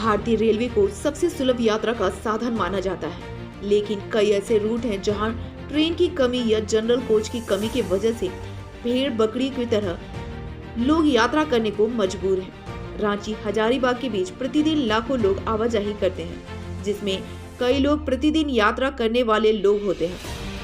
भारतीय रेलवे को सबसे सुलभ यात्रा का साधन माना जाता है, लेकिन कई ऐसे रूट हैं जहां ट्रेन की कमी या जनरल कोच की कमी की वजह से भेड़ बकरी की तरह लोग यात्रा करने को मजबूर हैं। रांची हजारीबाग के बीच प्रतिदिन लाखों लोग आवाजाही करते हैं, जिसमें कई लोग प्रतिदिन यात्रा करने वाले लोग होते हैं।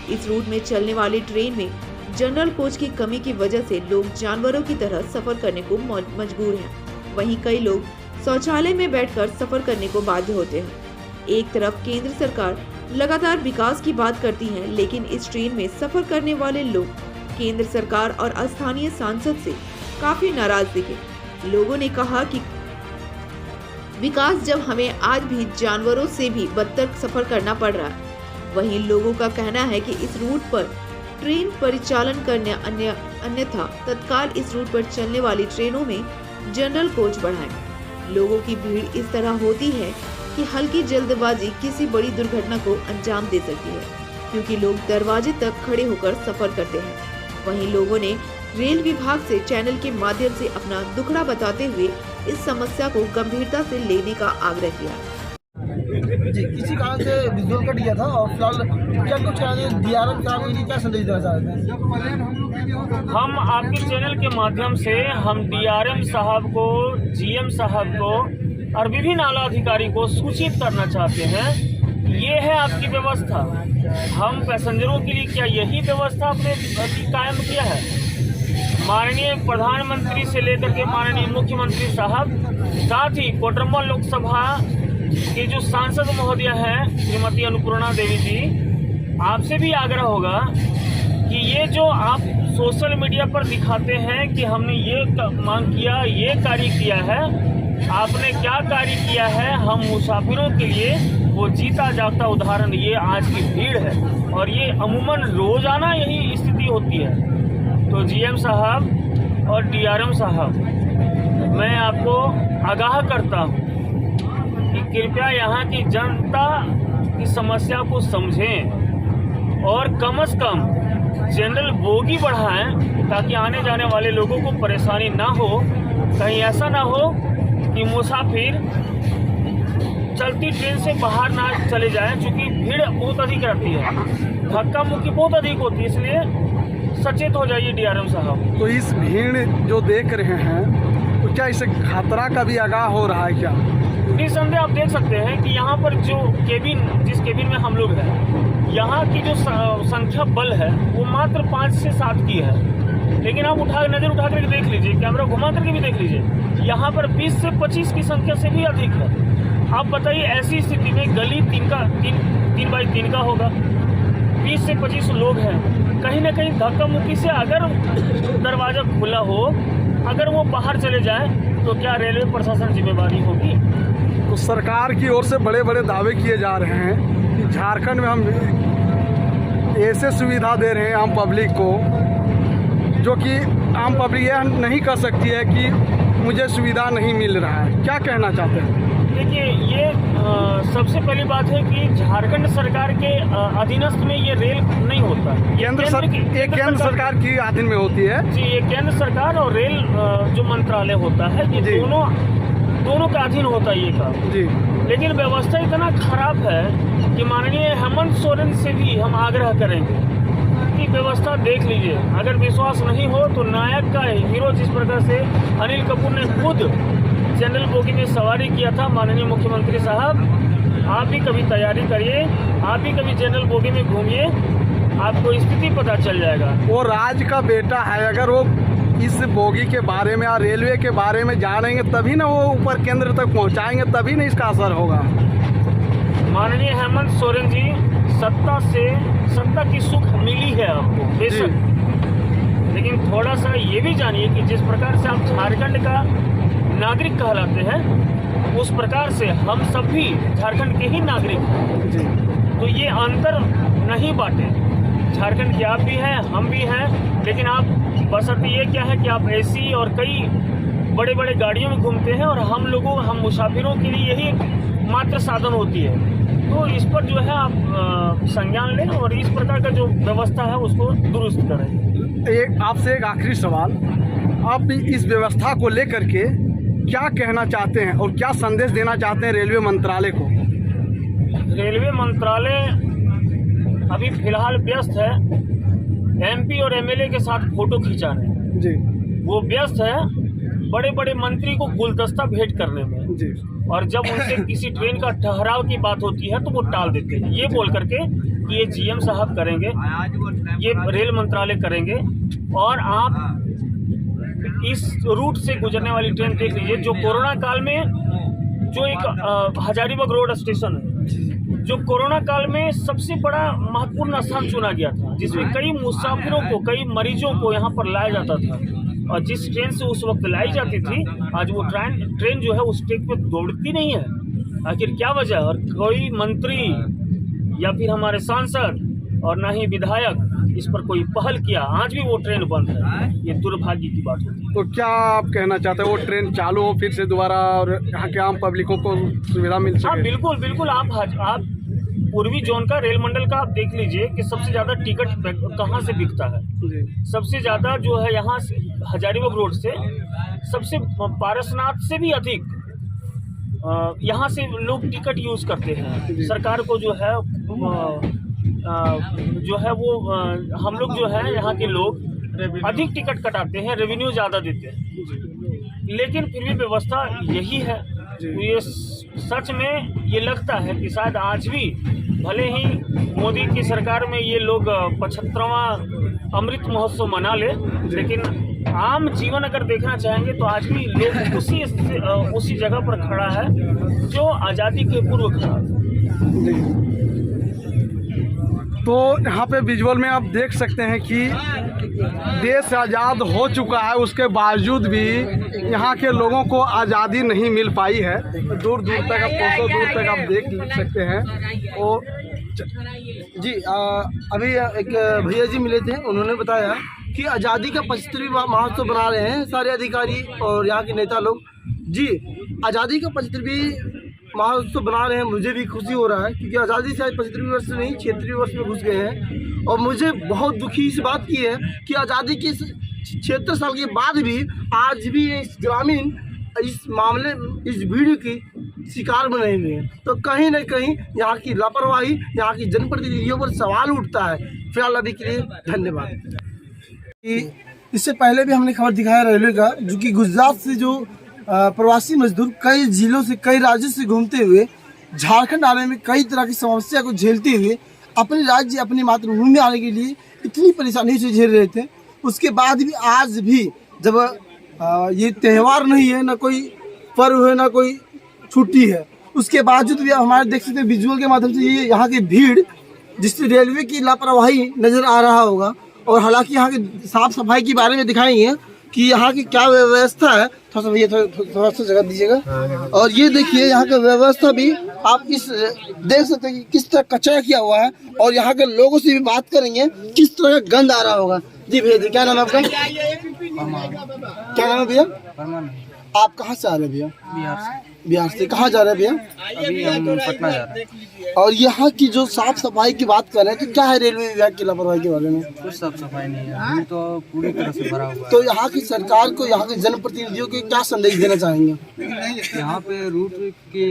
इस रूट में चलने वाली ट्रेन में जनरल कोच की कमी की वजह से लोग जानवरों की तरह सफर करने को मजबूर हैं। वहीं कई लोग शौचालय में बैठकर सफर करने को बाध्य होते हैं। एक तरफ केंद्र सरकार लगातार विकास की बात करती है, लेकिन इस ट्रेन में सफर करने वाले लोग केंद्र सरकार और स्थानीय सांसद से काफी नाराज दिखे। लोगों ने कहा कि विकास जब हमें आज भी जानवरों से भी बदतर सफर करना पड़ रहा है। वहीं लोगों का कहना है कि इस रूट पर ट्रेन परिचालन करने अन्यथा तत्काल इस रूट पर चलने वाली ट्रेनों में जनरल कोच बढ़ाएं। लोगों की भीड़ इस तरह होती है कि हल्की जल्दबाजी किसी बड़ी दुर्घटना को अंजाम दे सकती है, क्योंकि लोग दरवाजे तक खड़े होकर सफर करते हैं। वहीं लोगों ने रेल विभाग से चैनल के माध्यम से अपना दुखड़ा बताते हुए इस समस्या को गंभीरता से लेने का आग्रह किया। जी, किसी कारण से विजुअल कट गया था और फिलहाल क्या कुछ DRM साहब को क्या संदेश देना चाहते हैं? हम आपके चैनल के माध्यम से हम DRM साहब को, GM साहब को और विभिन्न आला अधिकारी को सूचित करना चाहते हैं। ये है आपकी व्यवस्था। हम पैसेंजरों के लिए क्या यही व्यवस्था आपने कायम किया है? माननीय प्रधानमंत्री से लेकर के माननीय मुख्यमंत्री साहब, साथ ही कोटरमा लोकसभा के जो सांसद महोदय हैं श्रीमती अन्नपूर्णा देवी जी, आपसे भी आग्रह होगा कि ये जो आप सोशल मीडिया पर दिखाते हैं कि हमने ये मांग किया, ये कार्य किया है, आपने क्या कार्य किया है, हम मुसाफिरों के लिए वो जीता जागता उदाहरण ये आज की भीड़ है। और ये अमूमन रोजाना यही स्थिति होती है। तो GM साहब और DRM साहब, मैं आपको आगाह करता हूँ कि कृपया यहाँ की जनता की समस्या को समझें और कम से कम जनरल बोगी बढ़ाएं, ताकि आने जाने वाले लोगों को परेशानी ना हो। कहीं ऐसा ना हो कि मुसाफिर चलती ट्रेन से बाहर ना चले जाएं, क्योंकि भीड़ बहुत अधिक रहती है, धक्का मुक्की बहुत अधिक होती है। इसलिए सचेत हो जाइए DRM साहब। तो इस भीड़ जो देख रहे हैं, तो क्या इससे खतरा का भी आगाह हो रहा है क्या? निसंदेह आप देख सकते हैं कि यहाँ पर जो केबिन, जिस केबिन में हम लोग हैं, यहाँ की जो संख्या बल है वो मात्र 5 से 7 की है। लेकिन आप नज़र उठा करके देख लीजिए, कैमरा घुमा करके भी देख लीजिए, यहाँ पर 20 से 25 की संख्या से भी अधिक है। आप बताइए, ऐसी स्थिति में गली 3 बाई 3 का होगा, 20 से 25 लोग हैं। कहीं ना कहीं धक्का मुक्की से अगर दरवाजा खुला हो, अगर वो बाहर चले जाए, तो क्या रेलवे प्रशासन जिम्मेवारी होगी? तो सरकार की ओर से बड़े बड़े दावे किए जा रहे हैं कि झारखंड में हम ऐसे सुविधा दे रहे हैं आम पब्लिक को, जो कि आम पब्लिक यह नहीं कर सकती है कि मुझे सुविधा नहीं मिल रहा है। क्या कहना चाहते हैं? देखिए, ये सबसे पहली बात है कि झारखंड सरकार के अधीनस्थ में ये रेल नहीं होता। केंद्र सरकार की अधीन में होती है जी। ये केंद्र सरकार और रेल जो मंत्रालय होता है, ये दोनों का अधीन होता है ये काम जी। लेकिन व्यवस्था इतना खराब है कि माननीय हेमंत सोरेन से भी हम आग्रह करेंगे कि व्यवस्था देख लीजिए। अगर विश्वास नहीं हो तो नायक का हीरो जिस प्रकार से अनिल कपूर ने खुद जनरल बोगी में सवारी किया था, माननीय मुख्यमंत्री साहब, आप भी कभी तैयारी करिए, आप भी कभी जनरल बोगी में घूमिए, आपको स्थिति पता चल जाएगा। वो राज का बेटा है, अगर वो इस बोगी के बारे में और रेलवे के बारे में जानेंगे तभी ना वो ऊपर केंद्र तक पहुंचाएंगे, तभी ना इसका असर होगा। माननीय हेमंत सोरेन जी, सत्ता की सुख मिली है आपको बेशक, लेकिन थोड़ा सा ये भी जानिए कि जिस प्रकार से आप झारखंड का नागरिक कहलाते हैं, उस प्रकार से हम सब भी झारखंड के ही नागरिक हैं। तो ये अंतर नहीं बांटे, झारखंड के आप भी हैं, हम भी हैं, लेकिन आप बशर्ते ये क्या है कि आप AC और कई बड़े बड़े गाड़ियों में घूमते हैं और हम मुसाफिरों के लिए यही मात्र साधन होती है। तो इस पर जो है आप संज्ञान लें और इस प्रकार का जो व्यवस्था है उसको दुरुस्त करें। आपसे एक आखिरी सवाल, आप इस व्यवस्था को लेकर के क्या कहना चाहते हैं और क्या संदेश देना चाहते हैं रेलवे मंत्रालय को? रेलवे मंत्रालय अभी फिलहाल व्यस्त है, एमपी और एमएलए के साथ फोटो खिंचा रहे हैं जी वो व्यस्त है बड़े बड़े मंत्री को गुलदस्ता भेंट करने में, जी और जब उनसे किसी ट्रेन का ठहराव की बात होती है तो वो टाल देते हैं, ये बोल करके कि ये जीएम साहब करेंगे, ये रेल मंत्रालय करेंगे। और आप इस रूट से गुजरने वाली ट्रेन देख लीजिए, जो कोरोना काल में जो एक हजारीबाग रोड स्टेशन है, जो कोरोना काल में सबसे बड़ा महत्वपूर्ण स्थान चुना गया था, जिसमें कई मुसाफिरों को, कई मरीजों को यहाँ पर लाया जाता था, और जिस ट्रेन से उस वक्त लाई जाती थी, आज वो ट्रेन जो है उस ट्रैक पे दौड़ती नहीं है। आखिर क्या वजह? और कोई मंत्री या फिर हमारे सांसद और ना ही विधायक इस पर कोई पहल किया, आज भी वो ट्रेन बंद है। ये दुर्भाग्य की बात होती है। तो क्या आप कहना चाहते हैं वो ट्रेन चालू हो फिर से दोबारा और यहाँ के आम पब्लिकों को सुविधा मिल सके? हाँ बिल्कुल बिल्कुल। आप पूर्वी जोन का रेल मंडल का आप देख लीजिए कि सबसे ज़्यादा टिकट कहाँ से बिकता है। सबसे ज़्यादा जो है यहाँ से हजारीबाग रोड से, सबसे पारसनाथ से भी अधिक यहाँ से लोग टिकट यूज़ करते हैं। सरकार को जो है वो हम लोग जो है यहाँ के लोग अधिक टिकट कटाते हैं, रेवेन्यू ज़्यादा देते हैं, लेकिन फिर भी व्यवस्था यही है। तो ये सच में ये लगता है कि शायद आज भी भले ही मोदी की सरकार में ये लोग 75वां अमृत महोत्सव मना ले, लेकिन आम जीवन अगर देखना चाहेंगे तो आज भी लोग उसी जगह पर खड़ा है जो आज़ादी के पूर्व खड़ा था। तो यहाँ पे विजुअल में आप देख सकते हैं कि देश आज़ाद हो चुका है, उसके बावजूद भी यहाँ के लोगों को आज़ादी नहीं मिल पाई है। दूर दूर तक आप 200 दूर तक आप देख सकते हैं। और जी अभी एक भैया जी मिले थे, उन्होंने बताया कि आज़ादी का 75वां महोत्सव बना रहे हैं सारे अधिकारी और यहाँ के नेता लोग। जी आज़ादी का 75वीं महोत्सव बना रहे हैं, मुझे भी खुशी हो रहा है क्योंकि आज़ादी से 75वीं वर्ष नहीं 76वीं वर्ष में घुस गए हैं। और मुझे बहुत दुखी इस बात की है कि आज़ादी के 76 साल के बाद भी आज भी इस ग्रामीण इस मामले इस भीड़ की शिकार बने हुए हैं। तो कहीं न कहीं यहाँ की लापरवाही, यहाँ की जनप्रतिनिधियों पर सवाल उठता है। फिलहाल अभी के लिए धन्यवाद। इससे पहले भी हमने खबर दिखाया रेलवे का, जो कि गुजरात से जो प्रवासी मजदूर कई जिलों से, कई राज्यों से घूमते हुए झारखंड आने में कई तरह की समस्या को झेलते हुए अपने राज्य, अपनी मातृभूमि में आने के लिए इतनी परेशानी से झेल रहे थे। उसके बाद भी आज भी जब ये त्यौहार नहीं है, ना कोई पर्व है, ना कोई छुट्टी है, उसके बावजूद भी हमारे देख सकते हैं विजुअल के माध्यम से ये यहाँ की भीड़, जिससे रेलवे की लापरवाही नज़र आ रहा होगा। और हालांकि यहाँ की साफ सफाई के बारे में दिखाई है कि यहाँ की क्या व्यवस्था है। थोड़ा सा भैया थोड़ा सा जगह दीजिएगा। और ये देखिए यहाँ का व्यवस्था भी आप इस देख सकते हैं कि किस तरह कचरा किया हुआ है। और यहाँ के लोगों से भी बात करेंगे किस तरह का गंद आ रहा होगा। जी भैया जी, क्या नाम है आपका? क्या नाम है भैया? आप कहाँ से आ रहे हैं भैया? बिहार से। कहाँ जा रहे हैं भैया? अभी हम पटना जा रहे हैं। और यहाँ की जो साफ सफाई की बात कर रहे हैं तो क्या है रेलवे विभाग की लापरवाही के बारे में? कुछ साफ सफाई नहीं है, अभी तो पूरी तरह से भरा हुआ है। तो यहाँ की सरकार को, यहाँ के जनप्रतिनिधियों को क्या संदेश देना चाहेंगे? यहाँ पे रूट की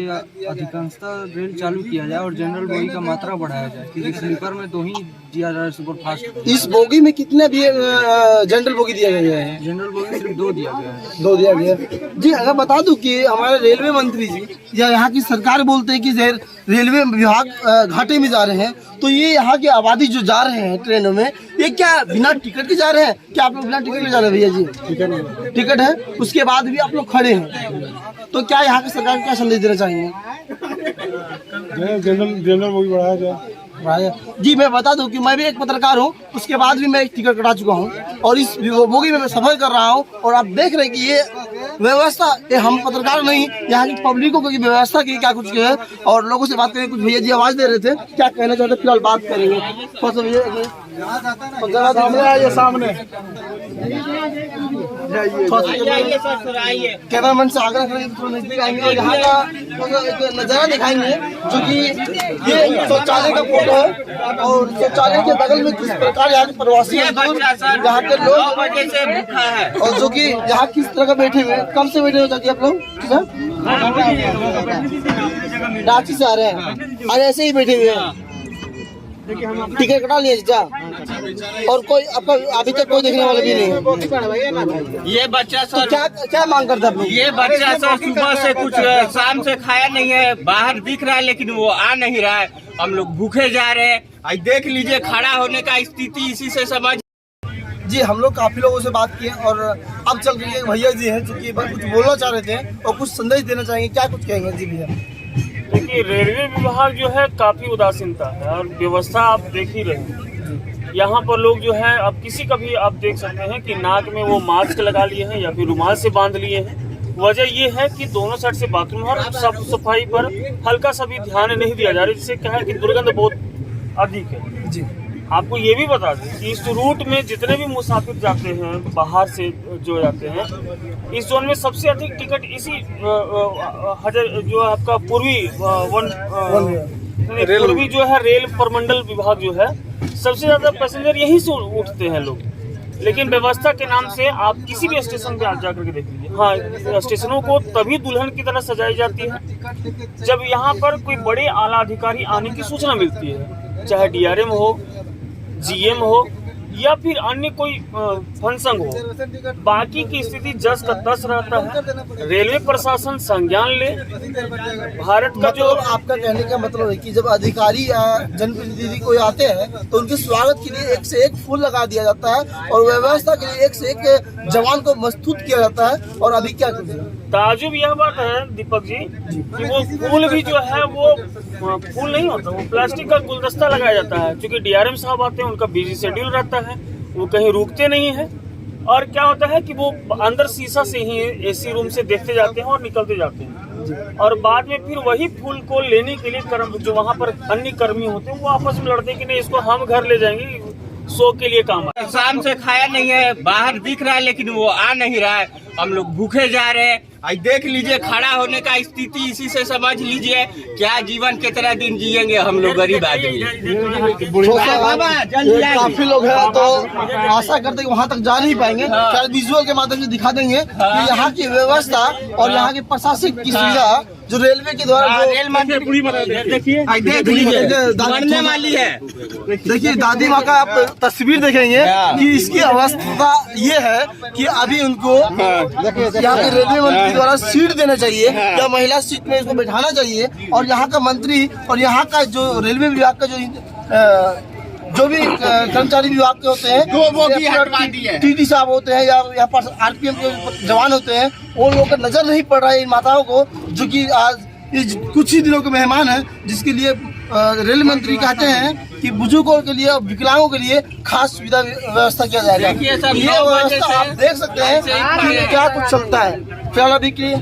अधिकांशता रेल चालू किया जाए और जनरल बोगी का मात्रा बढ़ाया जाए, क्योंकि स्लीपर में 2 ही दिया जा रहा है सुपर फास्ट। इस बोगी में कितने भी जनरल बोगी दिया गया है? जनरल बोगी सिर्फ 2 दिया गया है। 2 दिया गया है। जी अगर बता दूं कि हमारे रेलवे मंत्री जी या यहाँ की सरकार बोलते हैं कि रेलवे विभाग घाटे में जा रहे हैं, तो ये यहाँ की आबादी जो जा रहे हैं ट्रेनों में, ये क्या बिना टिकट के जा रहे हैं? क्या आप लोग बिना टिकट के जा रहे हैं भैया जी? टिकट है, उसके बाद भी आप लोग खड़े हैं, तो क्या यहाँ की सरकार को क्या संदेश देना चाहेंगे? जनरल बोगी बढ़ाया जाए। जी मैं बता दूं कि मैं भी एक पत्रकार हूं, उसके बाद भी मैं एक टिकट कटा चुका हूं और इस बोगी में मैं सफर कर रहा हूं। और आप देख रहे हैं कि ये व्यवस्था, ये हम पत्रकार नहीं, यहाँ की पब्लिकों की व्यवस्था की क्या कुछ है। और लोगों से बात करेंगे। कुछ भैया जी आवाज दे रहे थे, क्या कहना चाहते हैं? फिलहाल बात करेंगे। सामने कैमरामैन से आग्रह करेंगे थोड़ा नजदीक आएंगे और यहाँ का एक नज़ारा दिखाएंगे, जो कि ये शौचालय का फोटो है और शौचालय के बगल में किस प्रकार यहाँ के प्रवासी मजदूर, यहाँ के लोग और जो कि यहाँ किस तरह का बैठे हुए हैं। कब से बैठे हुए जाके आप लोग? रांची से आ रहे हैं, आज ऐसे ही बैठे हुए हैं। टिकट कटा लिए चाचा? और कोई आपका अभी तक कोई देखने वाला भी नहीं है? ये बच्चा तो सर क्या मांग करते हैं आप लोग? ये बच्चा सर सुबह से कुछ शाम से खाया नहीं है, बाहर दिख रहा है लेकिन वो आ नहीं रहा है। हम लोग भूखे जा रहे हैं। आज देख लीजिए खड़ा होने का स्थिति इसी से समझ। जी, हम लोग काफी लोगों से बात किए और अब चल रही है भैया जी हैं जो कि कुछ बोलना चाह रहे थे और कुछ संदेश देना चाहेंगे, क्या कुछ कहेंगे? जी भैया। देखिए, रेलवे विभाग जो है काफी उदासीनता है और व्यवस्था आप देख ही रहे हैं। यहाँ पर लोग जो है अब किसी का भी आप देख सकते हैं कि नाक में वो मास्क लगा लिए हैं या फिर रुमाल से बांध लिए हैं। वजह ये है कि दोनों साइड से बाथरूम और साफ सफाई पर हल्का सा भी ध्यान नहीं दिया जा रहा है, जिससे क्या है कि दुर्गंध बहुत अधिक है। जी, आपको ये भी बता दें कि इस रूट में जितने भी मुसाफिर जाते हैं बाहर से जो जाते हैं, इस जोन में सबसे अधिक टिकट इसी जो आपका पूर्वी जो है रेल प्रमंडल विभाग जो है, सबसे ज्यादा पैसेंजर यहीं से उठते हैं लोग। लेकिन व्यवस्था के नाम से आप किसी भी स्टेशन पे आप जाकर के देख लीजिए, हाँ, स्टेशनों को तभी दुल्हन की तरह सजाई जाती है जब यहाँ पर कोई बड़े आला अधिकारी आने की सूचना मिलती है, चाहे DRM हो, GM हो या फिर अन्य कोई फंक्शन हो। बाकी की स्थिति जस का तस रहता है। रेलवे प्रशासन संज्ञान ले। भारत का जो आपका कहने का मतलब है कि जब अधिकारी या जनप्रतिनिधि कोई आते हैं तो उनके स्वागत के लिए एक से एक फूल लगा दिया जाता है और व्यवस्था के लिए एक से एक जवान को मस्तूत किया जाता है। और अभी क्या कर रहे हैं? ताजुब यह बात है दीपक जी कि वो फूल भी जो है वो फूल नहीं होता, वो प्लास्टिक का गुलदस्ता लगाया जाता है। क्योंकि DRM साहब आते हैं, उनका बिजी शेड्यूल रहता है, वो कहीं रुकते नहीं है। और क्या होता है कि वो अंदर शीशा से ही AC रूम से देखते जाते हैं और निकलते जाते हैं। और बाद में फिर वही फूल को लेने के लिए जो वहाँ पर अन्य कर्मी होते हैं वो आपस में लड़ते हैं कि नहीं इसको हम घर ले जाएंगे, 100 के लिए काम है। शाम से खाया नहीं है, बाहर दिख रहा है लेकिन वो आ नहीं रहा है। हम लोग भूखे जा रहे हैं। आज देख लीजिए खड़ा होने का स्थिति इसी से समझ लीजिए क्या जीवन कितना दिन जिएंगे हम लोग गरीब आदमी। काफी लोग हैं तो आशा करते हैं कि वहाँ तक जा नहीं पाएंगे। शायद विजुअल के माध्यम से दिखा देंगे कि यहाँ की व्यवस्था और यहाँ की प्रशासनिक की सुविधा जो रेलवे के द्वारा रेल मंत्री पूरी देखिए बनने वाली है। देखिए दादी माँ का आप तस्वीर देखेंगे कि इसकी अवस्था ये है कि अभी उनको यहाँ के रेलवे मंत्री के द्वारा सीट देना चाहिए या महिला सीट में इसको बैठाना चाहिए। और यहाँ का मंत्री और यहाँ का जो रेलवे विभाग का जो भी कर्मचारी विभाग के होते हैं, TT साहब होते हैं या यहाँ पर RPM के जवान होते हैं, वो लोगों का नजर नहीं पड़ रहा है इन माताओं को, जो कि आज कुछ ही दिनों के मेहमान हैं, जिसके लिए रेल मंत्री कहते हैं कि बुजुर्गों के लिए और विकलांगों के लिए खास सुविधा व्यवस्था किया जाएगा। ये व्यवस्था आप देख सकते हैं कि क्या कुछ चलता है। फिलहाल अभी के